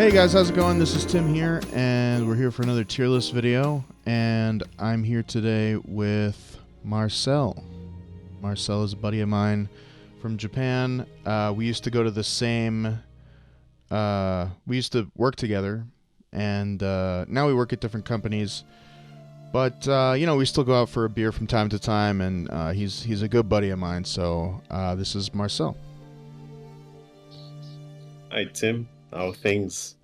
Hey guys, how's it going? This is Tim here, and we're here for another tier list video, and I'm here today with Marcel. Marcel is a buddy of mine from Japan. We used to go to the same, we used to work together, and now we work at different companies, but we still go out for a beer from time to time, and he's a good buddy of mine, so this is Marcel. Hi Tim, how are things?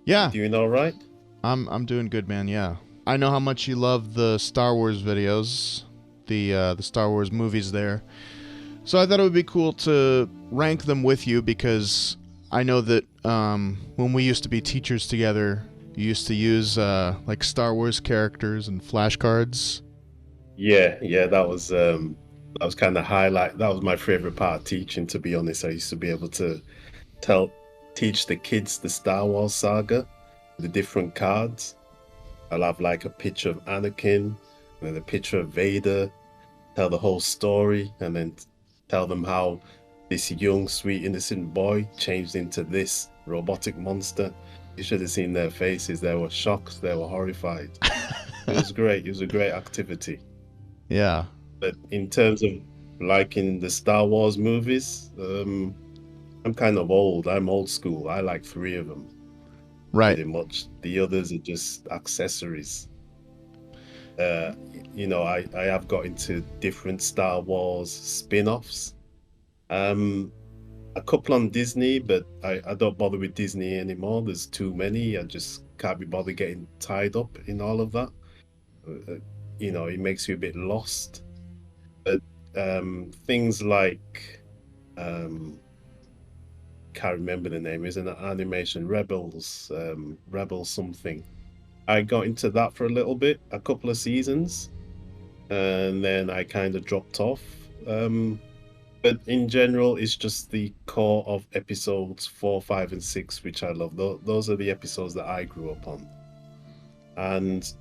Yeah, You doing all right? I'm doing good, man. Yeah, I know how much you love the Star Wars videos, the Star Wars movies there. So I thought it would be cool to rank them with you because I know that when we used to be teachers together, you used to use like Star Wars characters and flashcards. Yeah, that was kind of highlight. That was my favorite part of teaching, to be honest. I used to be able to tell teach the kids the Star Wars saga, the different cards. I'll have like a picture of Anakin and then a picture of Vader, tell the whole story, and then tell them how this young, sweet, innocent boy changed into this robotic monster. You should have seen their faces. They were shocked. They were horrified. It was great. It was a great activity. Yeah. But in terms of liking the Star Wars movies, I'm kind of old. I'm old school. I like 3 of them, Right. pretty much. The others are just accessories. Uh, I have got into different Star Wars spin-offs. A couple on Disney, but I don't bother with Disney anymore. There's too many. I just can't be bothered getting tied up in all of that. It makes you a bit lost. But things like can't remember the name, is an animation, Rebel something. I got into that for a little bit, a couple of seasons, and then I kind of dropped off. But in general, it's just the core of episodes 4, 5, and 6, which I love. Those are the episodes that I grew up on. And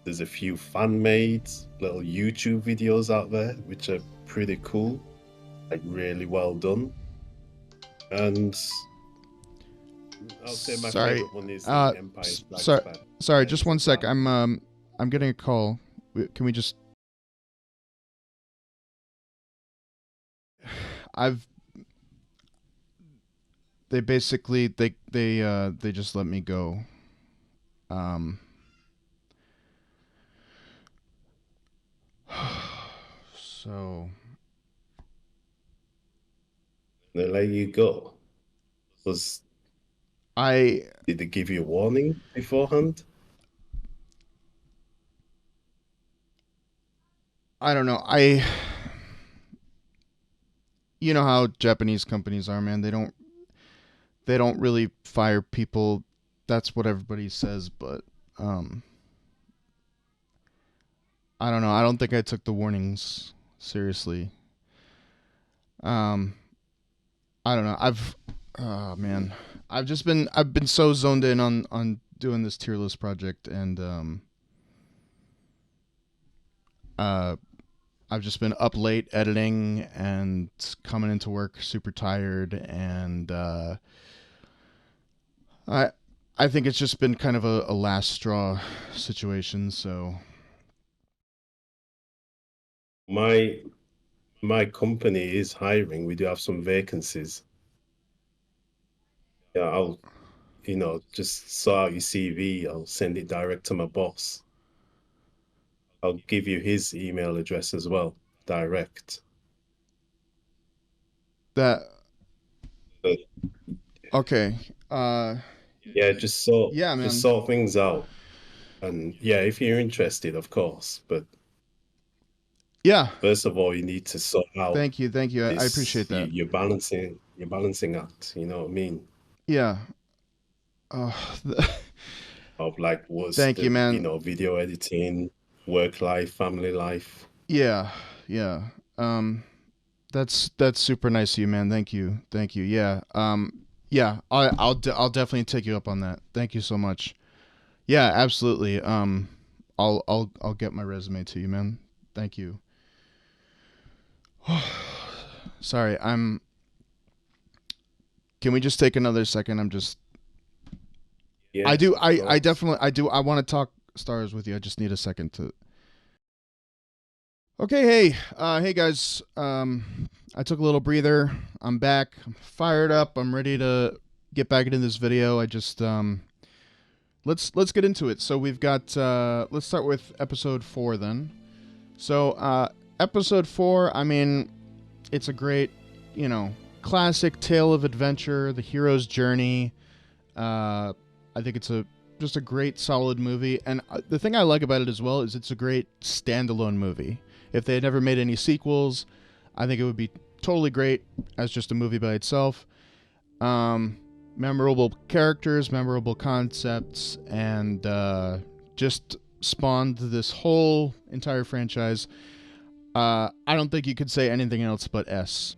there's a few fan-made little YouTube videos out there, which are pretty cool, like really well done. And I'll say my favorite one is the Empire Strikes Back. Sorry, just one sec. I'm getting a call. Can we just? They basically they just let me go. So They let you go. Did they give you a warning beforehand? I don't know. You know how Japanese companies are, man. They don't really fire people. That's what everybody says, but I don't know. I don't think I took the warnings seriously. I don't know. Man, I've been so zoned in on doing this tier list project, and I've just been up late editing and coming into work super tired, and I think it's just been kind of a last straw situation. So My company is hiring. We do have some vacancies. Yeah, I'll just sort out your CV. I'll send it direct to my boss. I'll give you his email address as well, direct. that But okay. yeah, Yeah, man. just sort things out. And yeah, if you're interested, of course. But Yeah. first of all, you need to sort out Thank you. I this appreciate that. your balancing act. You know what I mean? Yeah. Uh, Of like what's Thank you, the man. video editing, work life, family life. Yeah. Yeah. That's super nice of you, man. Thank you. Yeah. Yeah. I'll definitely take you up on that. Thank you so much. Yeah, absolutely. I'll get my resume to you, man. Thank you. Sorry, Can we just take another second? I'm just I Yes, do. of I course. definitely. I do. I want to talk Star Wars with you. I just need a second to. Okay. Hey. Hey guys. I took a little breather. I'm back. I'm fired up. I'm ready to get back into this video. I just let's get into it. So we've got. Let's start with episode 4 then. So episode 4. I mean, it's a great, you know, classic tale of adventure, the hero's journey. I think it's a just a great solid movie, and the thing I like about it as well is it's a great standalone movie. If they had never made any sequels, I think it would be totally great as just a movie by itself. Memorable characters, memorable concepts, and just spawned this whole entire franchise. I don't think you could say anything else but S.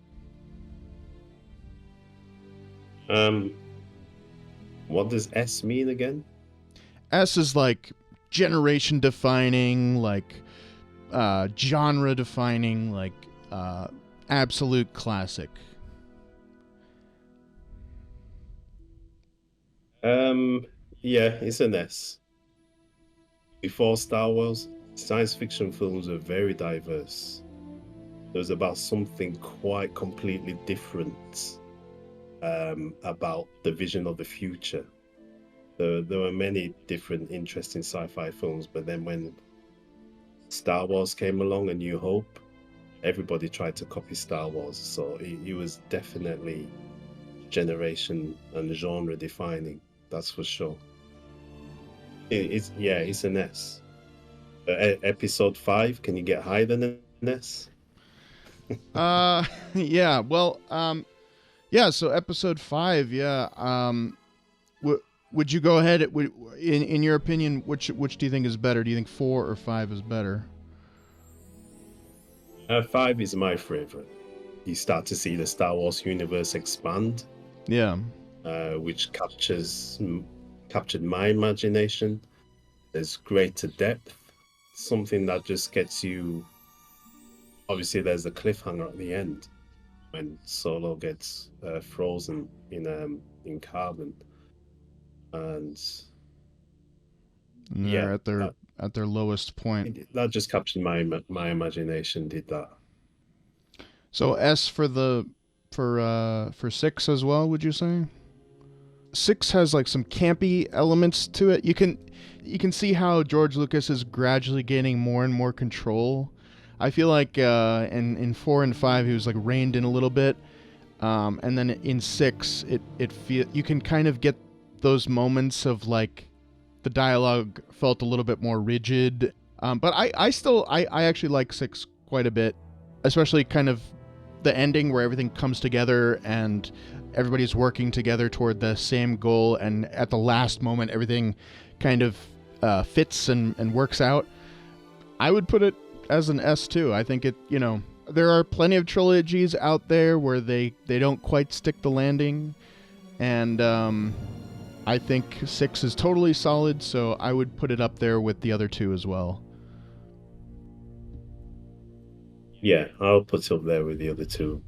Um, what does S mean again? S is like generation defining, like genre defining, like absolute classic. Um, yeah, it's an S. Before Star Wars, science fiction films were very diverse. It was about something quite completely different about the vision of the future. There were many different interesting sci-fi films, but then when Star Wars came along, A New Hope, everybody tried to copy Star Wars. So it was definitely generation and genre defining. That's for sure. It's an S. Episode 5, can you get higher than an S? Yeah, well, yeah, so episode 5, yeah. Would you go ahead, in your opinion, which do you think is better? Do you think 4 or 5 is better? 5 is my favorite. You start to see the Star Wars universe expand, Yeah. which captured my imagination. There's greater depth, something that just gets you. Obviously, there's a cliffhanger at the end when Solo gets frozen in carbon, and And they're yeah, at their lowest point. that just captured my imagination. Did that? So S for the for 6 as well, would you say? 6 has like some campy elements to it. You can see how George Lucas is gradually gaining more and more control. I feel like in 4 and 5 he was like reined in a little bit, and then in 6 you can kind of get those moments of like the dialogue felt a little bit more rigid. But I actually like 6 quite a bit, especially kind of the ending where everything comes together and everybody's working together toward the same goal, and at the last moment everything kind of fits and works out. I would put it as an S too. I think there are plenty of trilogies out there where they don't quite stick the landing, and I think 6 is totally solid, so I would put it up there with the other 2 as well. Yeah, I'll put it up there with the other two.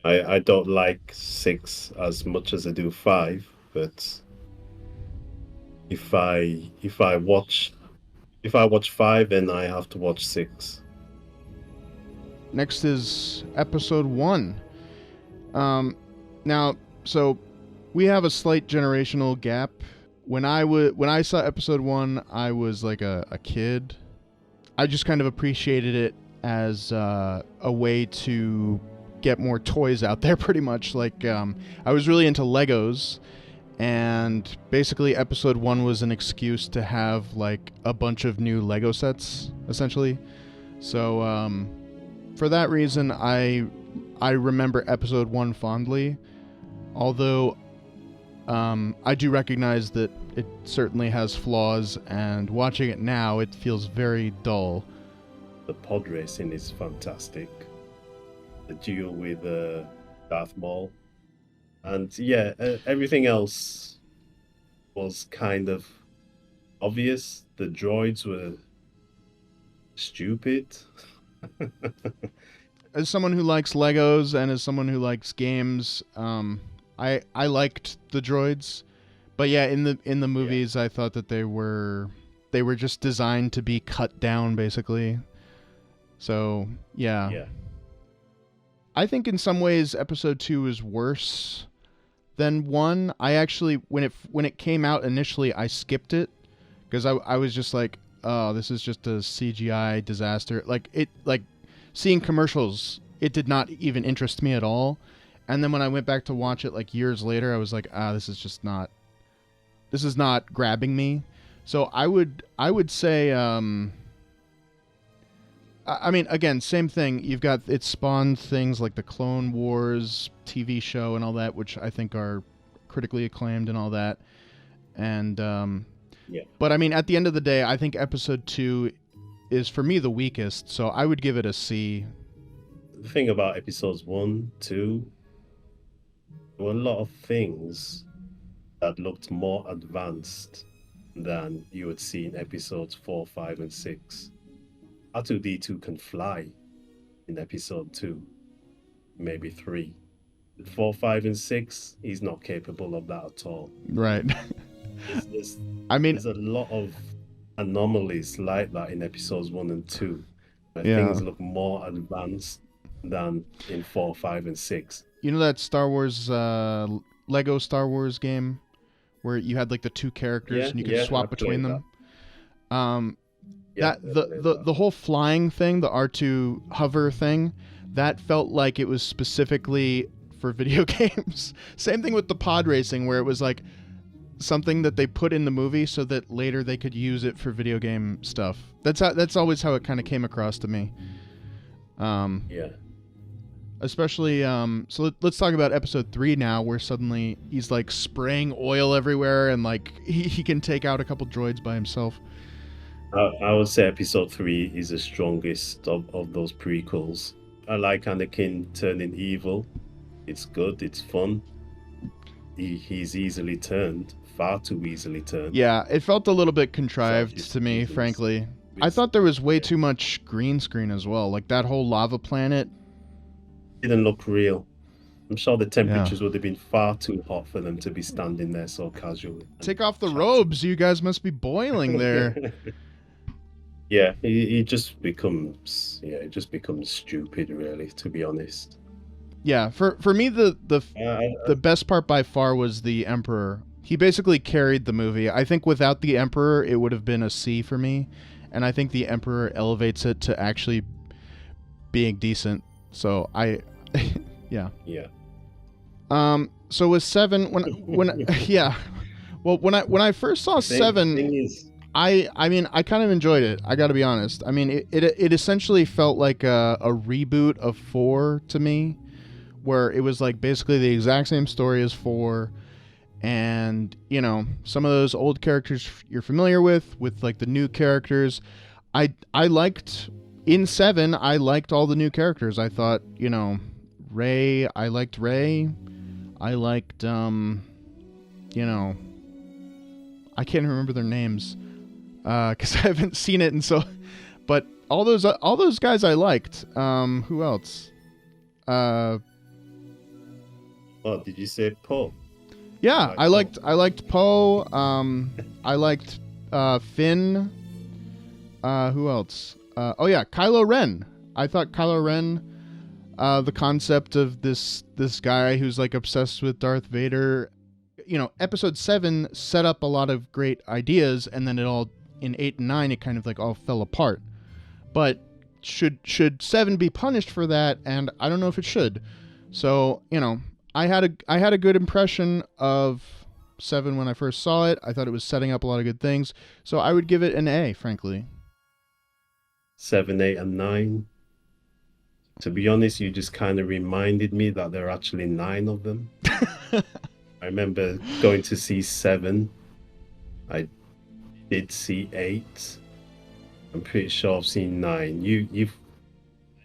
I don't like 6 as much as I do 5, but if I watch if I watch 5, then I have to watch 6. Next is episode 1. Now, so we have a slight generational gap. When I saw episode 1, I was like a kid. I just kind of appreciated it as a way to get more toys out there, pretty much. Like, I was really into Legos, and basically episode 1 was an excuse to have like a bunch of new Lego sets, essentially. So, for that reason, I remember episode 1 fondly, although I do recognize that it certainly has flaws, and watching it now, it feels very dull. The pod racing is fantastic. The duel with Darth Maul, and yeah, everything else was kind of obvious. The droids were stupid. As someone who likes Legos and as someone who likes games, I liked the droids, But yeah, in the movies, I thought that they were just designed to be cut down, basically. So yeah, Yeah. I think in some ways episode 2 is worse than 1. I actually, when it came out initially, I skipped it because I was just like, oh, this is just a CGI disaster. Like seeing commercials, it did not even interest me at all. And then when I went back to watch it like years later, I was like, this is not grabbing me. So I would say, I mean, again, same thing. You've got, it spawned things like the Clone Wars TV show and all that, which I think are critically acclaimed and all that. And but I mean, at the end of the day, I think episode 2 is for me the weakest. So I would give it a C. The thing about episodes 1, 2, there were a lot of things that looked more advanced than you would see in episodes 4, 5, and 6. R2D2 can fly in episode 2, maybe 3. 4, 5, and 6, he's not capable of that at all. Right. There's there's a lot of anomalies like that in episodes 1 and 2, where Yeah. things look more advanced than in 4, 5, and 6. You know that Star Wars, Lego Star Wars game where you had like the two characters and you could swap between them? The whole flying thing, the R2 hover thing, that felt like it was specifically for video games. Same thing with the pod racing, where it was like something that they put in the movie so that later they could use it for video game stuff. That's always how it kind of came across to me. Especially, so let's talk about episode 3 now, where suddenly he's like spraying oil everywhere and like he can take out a couple droids by himself. I would say episode 3 is the strongest of those prequels. I like Anakin turning evil. It's good, it's fun. He's easily turned, far too easily turned. Yeah, it felt a little bit contrived to me, frankly. I thought there was way too much green screen as well. Like that whole lava planet didn't look real. I'm sure the temperatures would have been far too hot for them to be standing there so casually. Take off the robes, you guys must be boiling there. Yeah, it just becomes stupid, really, to be honest. Yeah, for me the best part by far was the Emperor. He basically carried the movie. I think without the Emperor it would have been a C for me, and I think the Emperor elevates it to actually being decent. So yeah. So with 7, when yeah, well when I first saw 7, I mean I kind of enjoyed it. I got to be honest. I mean it essentially felt like a reboot of 4 to me, where it was like basically the exact same story as 4, and you know some of those old characters you're familiar with like the new characters. I liked in 7. I liked all the new characters. I thought, you know, Rey. I liked Rey. I liked you know, I can't remember their names because I haven't seen it, and so, but all those guys I liked. Who else? Oh, did you say Poe? Yeah, I liked Poe. I liked Finn. Who else? Oh yeah, Kylo Ren. I thought Kylo Ren, the concept of this guy who's like obsessed with Darth Vader. You know, episode 7 set up a lot of great ideas, and then it all in 8 and 9 it kind of like all fell apart. But should 7 be punished for that? And I don't know if it should. So you know, I had a good impression of 7 when I first saw it. I thought it was setting up a lot of good things. So I would give it an A, frankly. 7, 8, and 9. To be honest, you just kind of reminded me that there are actually 9 of them. I remember going to see 7. I did see 8. I'm pretty sure I've seen 9.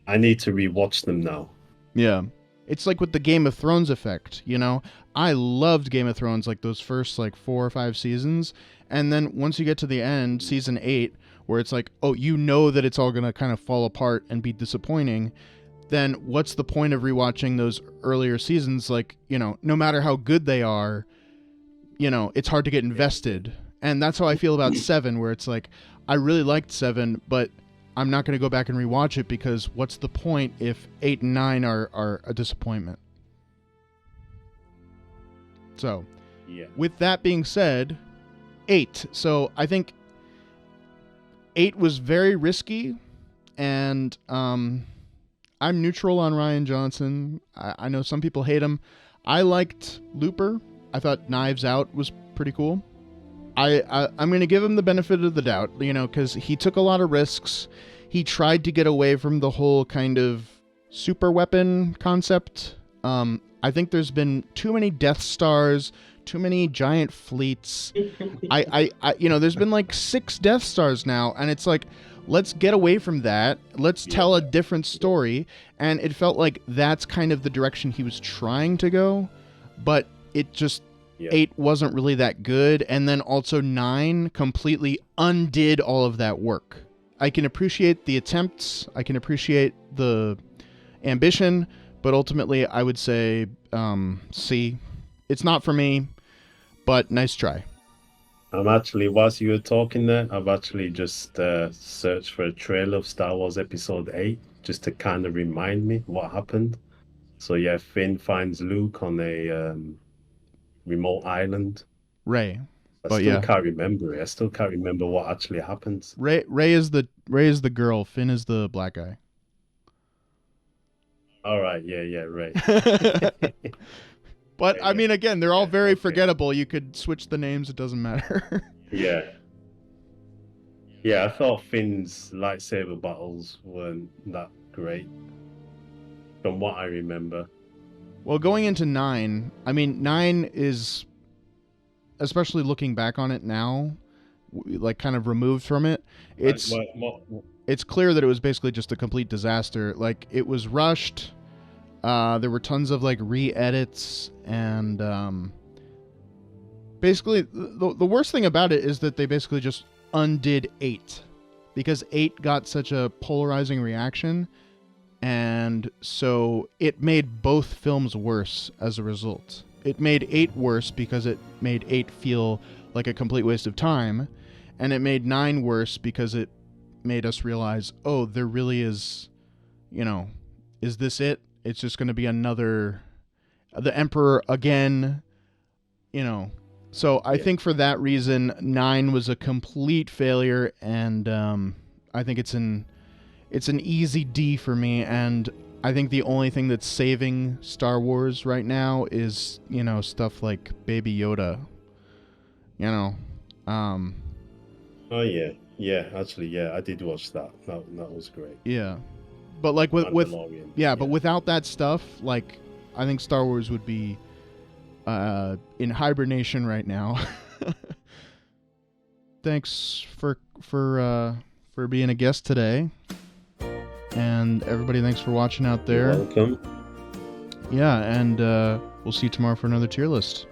I need to rewatch them now. Yeah. It's like with the Game of Thrones effect, you know? I loved Game of Thrones, like those first like 4 or 5 seasons. And then once you get to the end, season 8, where it's like, oh, you know that it's all going to kind of fall apart and be disappointing, then what's the point of rewatching those earlier seasons? Like, you know, no matter how good they are, it's hard to get invested. And that's how I feel about 7, where it's like, I really liked 7, but I'm not going to go back and rewatch it because what's the point if 8 and 9 are a disappointment? So, with that being said, 8. So I think 8 was very risky, and I'm neutral on Rian Johnson. I know some people hate him. I liked Looper. I thought Knives Out was pretty cool. I'm going to give him the benefit of the doubt, because he took a lot of risks. He tried to get away from the whole kind of super weapon concept. I think there's been too many Death Stars, too many giant fleets. There's been like 6 Death Stars now, and it's like, let's get away from that. Let's tell a different story. And it felt like that's kind of the direction he was trying to go, but it just 8 wasn't really that good. And then also 9 completely undid all of that work. I can appreciate the attempts. I can appreciate the ambition, but ultimately I would say C. It's not for me, but nice try. I'm actually, whilst you were talking there, I've actually just searched for a trailer of Star Wars Episode 8 just to kind of remind me what happened. So yeah, Finn finds Luke on a remote island. Rey. I still can't remember it. I still can't remember what actually happens. Rey is the girl. Finn is the black guy. All right, yeah, Rey. But I mean, again, they're all very forgettable. You could switch the names; it doesn't matter. Yeah, I thought Finn's lightsaber battles weren't that great, from what I remember. Well, going into 9, I mean, 9 is, especially looking back on it now, like kind of removed from it. It's clear that it was basically just a complete disaster. Like, it was rushed. There were tons of like re-edits, and basically the worst thing about it is that they basically just undid 8, because 8 got such a polarizing reaction, and so it made both films worse as a result. It made 8 worse because it made 8 feel like a complete waste of time, and it made 9 worse because it made us realize, oh, there really is, is this it? It's just going to be another, the Emperor again, So I think for that reason, 9 was a complete failure, and I think it's an easy D for me. And I think the only thing that's saving Star Wars right now is, stuff like Baby Yoda. Oh yeah. Actually, yeah, I did watch that. That was great. Yeah. But like but without that stuff, like, I think Star Wars would be in hibernation right now. Thanks for being a guest today, and everybody, thanks for watching out there. You're welcome. Yeah, and we'll see you tomorrow for another tier list.